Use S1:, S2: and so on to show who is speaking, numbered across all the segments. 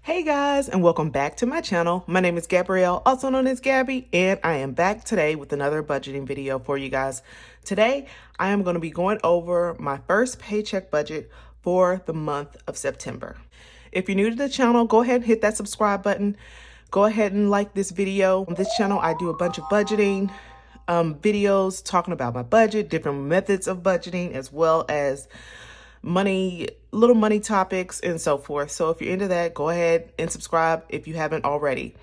S1: Hey guys, and welcome back to my channel. My name is Gabrielle, also known as Gabby, and I am back today with another budgeting video for you guys. Today, I am going to be going over my first paycheck budget for the month of September. If you're new to the channel, go ahead and hit that subscribe button. Go ahead and like this video. On this channel, I do a bunch of budgeting videos talking about my budget, different methods of budgeting, as well as little money topics and so forth. So if you're into that, go ahead and subscribe if you haven't already.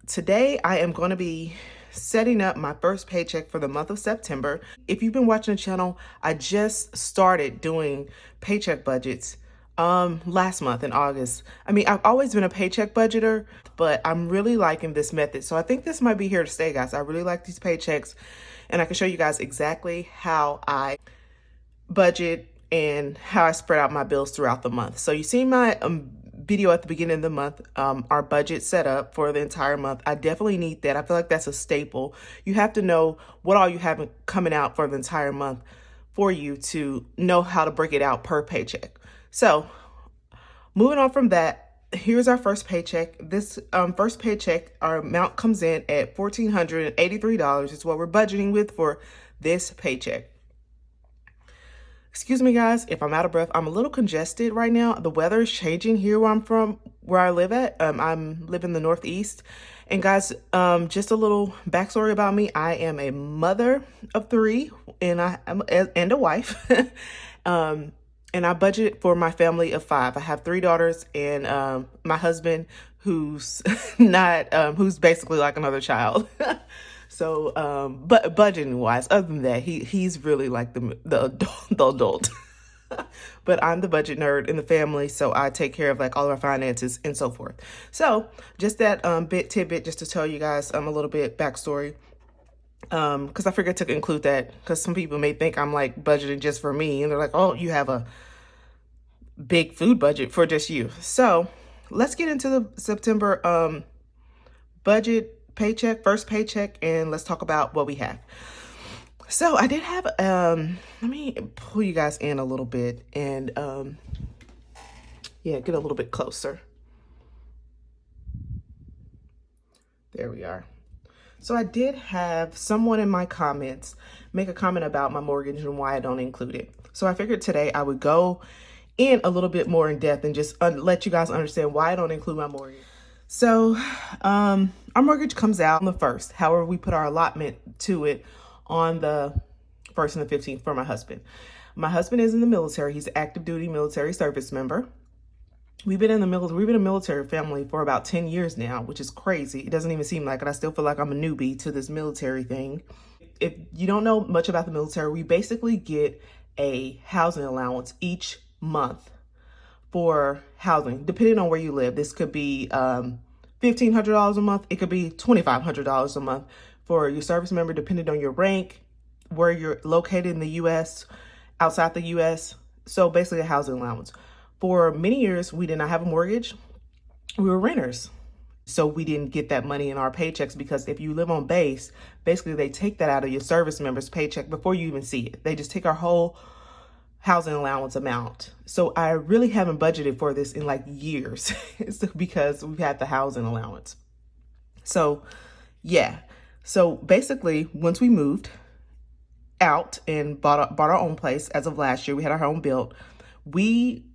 S1: Today, I am going to be setting up my first paycheck for the month of September. If you've been watching the channel, I just started doing paycheck budgets last month in August. I mean, I've always been a paycheck budgeter, but I'm really liking this method. So I think this might be here to stay, guys. I really like these paychecks, and I can show you guys exactly how I budget and how I spread out my bills throughout the month. So you see my video at the beginning of the month, our budget set up for the entire month. I definitely need that. I feel like that's a staple. You have to know what all you have coming out for the entire month for you to know how to break it out per paycheck. So moving on from that, here's our first paycheck. This first paycheck, our amount comes in at $1,483. It's what we're budgeting with for this paycheck. Excuse me, guys, if I'm out of breath. I'm a little congested right now. The weather is changing here where I'm from, where I live at. I'm live in the Northeast. And guys, just a little backstory about me. I am a mother of three, and and a wife. And I budget for my family of five. I have three daughters and my husband, who's who's basically like another child. So, but budgeting wise, other than that, he's really like the adult. But I'm the budget nerd in the family, so I take care of like all of our finances and so forth. So just that tidbit just to tell you guys a little bit backstory. Because I forget to include that, because some people may think I'm like budgeting just for me, and they're like, oh, you have a big food budget for just you. So let's get into the September budget paycheck, first paycheck, and let's talk about what we have. So I did have, let me pull you guys in a little bit and, yeah, get a little bit closer. There we are. So I did have someone in my comments make a comment about my mortgage and why I don't include it. So I figured today I would go in a little bit more in depth and just let you guys understand why I don't include my mortgage. So, our mortgage comes out on the 1st. However, we put our allotment to it on the 1st and the 15th for my husband. My husband is in the military. He's an active duty military service member. We've been in the military. We've been a military family for about 10 years now, which is crazy. It doesn't even seem like it. I still feel like I'm a newbie to this military thing. If you don't know much about the military, we basically get a housing allowance each month for housing, depending on where you live. This could be $1,500 a month. It could be $2,500 a month for your service member, depending on your rank, where you're located in the U.S., outside the U.S. So basically a housing allowance. For many years, we did not have a mortgage. We were renters. So we didn't get that money in our paychecks, because if you live on base, basically they take that out of your service member's paycheck before you even see it. They just take our whole housing allowance amount. So I really haven't budgeted for this in like years because we've had the housing allowance. So yeah. So basically, once we moved out and bought our own place as of last year, we had our home built, we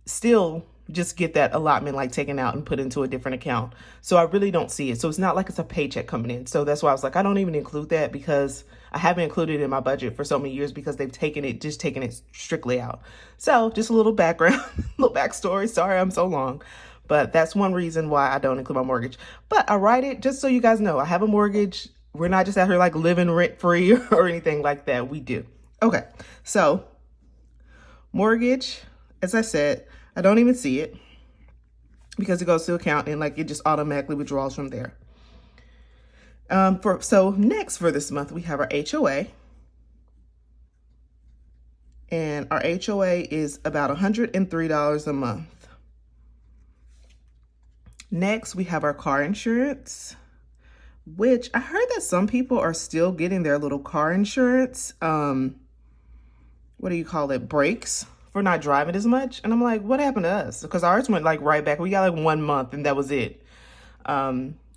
S1: still just get that allotment like taken out and put into a different account. So I really don't see it. So it's not like it's a paycheck coming in. So that's why I was like, I don't even include that, because I haven't included it in my budget for so many years, because they've taken it strictly out. So just a little background, little backstory. Sorry, I'm so long, but that's one reason why I don't include my mortgage. But I write it just so you guys know I have a mortgage. We're not just out here like living rent free or anything like that. We do. Okay. So mortgage, as I said, I don't even see it because it goes to account and like it just automatically withdraws from there. So next for this month, we have our HOA. And our HOA is about $103 a month. Next, we have our car insurance, which I heard that some people are still getting their little car insurance, what do you call it, breaks for not driving as much. And I'm like, what happened to us? Because ours went like right back. We got like 1 month and that was it.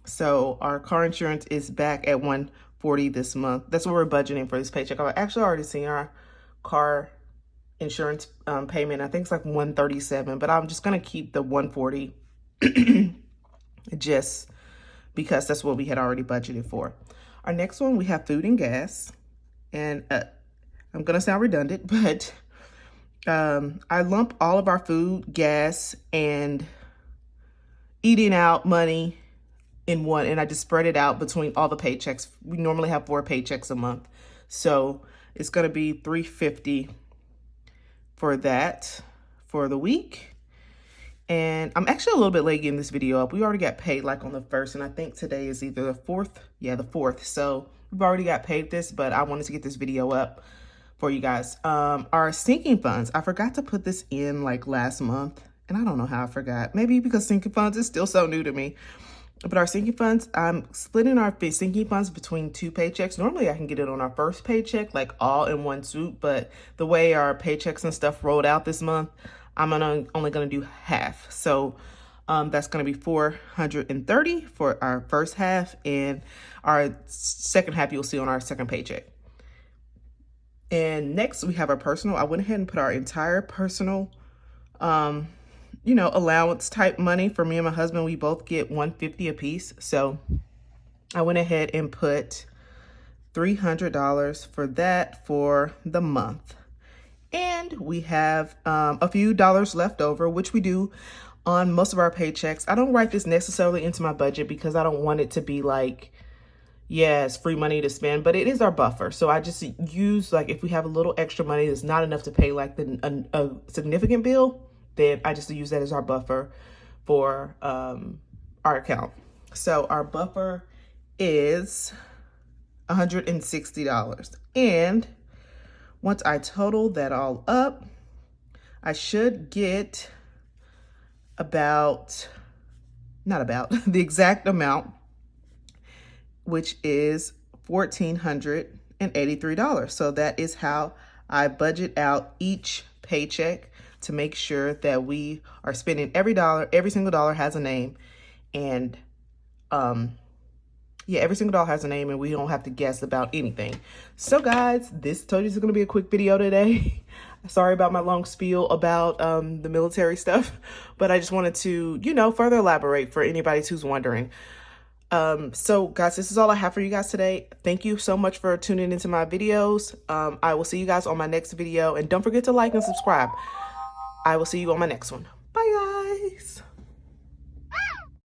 S1: So our car insurance is back at $140 this month. That's what we're budgeting for this paycheck. I've actually already seen our car insurance payment. I think it's like $137, but I'm just gonna keep the $140 just because that's what we had already budgeted for. Our next one, we have food and gas. And I'm gonna sound redundant, but I lump all of our food, gas, and eating out money in one, and I just spread it out between all the paychecks. We normally have 4 paychecks a month. So it's gonna be $350 for that for the week. And I'm actually a little bit late getting this video up. We already got paid like on the 1st, and I think today is either the 4th. Yeah, the 4th. So we've already got paid this, but I wanted to get this video up for you guys. Our sinking funds, I forgot to put this in like last month, and I don't know how I forgot. Maybe because sinking funds is still so new to me. But our sinking funds, I'm splitting our sinking funds between 2 paychecks. Normally I can get it on our first paycheck, like all in one swoop, but the way our paychecks and stuff rolled out this month, I'm only gonna do half. So that's gonna be $430 for our first half, and our second half you'll see on our second paycheck. And next we have our personal. I went ahead and put our entire personal allowance type money for me and my husband. We both get $150 a piece. So I went ahead and put $300 for that for the month. And we have a few dollars left over, which we do on most of our paychecks. I don't write this necessarily into my budget because I don't want it to be like, yeah, it's free money to spend, but it is our buffer. So I just use, like, if we have a little extra money that's not enough to pay like a significant bill, then I just use that as our buffer for our account. So our buffer is $160. And once I total that all up, I should get the exact amount, which is $1,483. So that is how I budget out each paycheck to make sure that we are spending every single dollar has a name. And every single dollar has a name, and we don't have to guess about anything. So guys, this told you is going to be a quick video today. Sorry about my long spiel about the military stuff, but I just wanted to, further elaborate for anybody who's wondering. So guys, this is all I have for you guys today. Thank you so much for tuning into my videos. I will see you guys on my next video, and don't forget to like and subscribe. I will see you on my next one. Bye guys.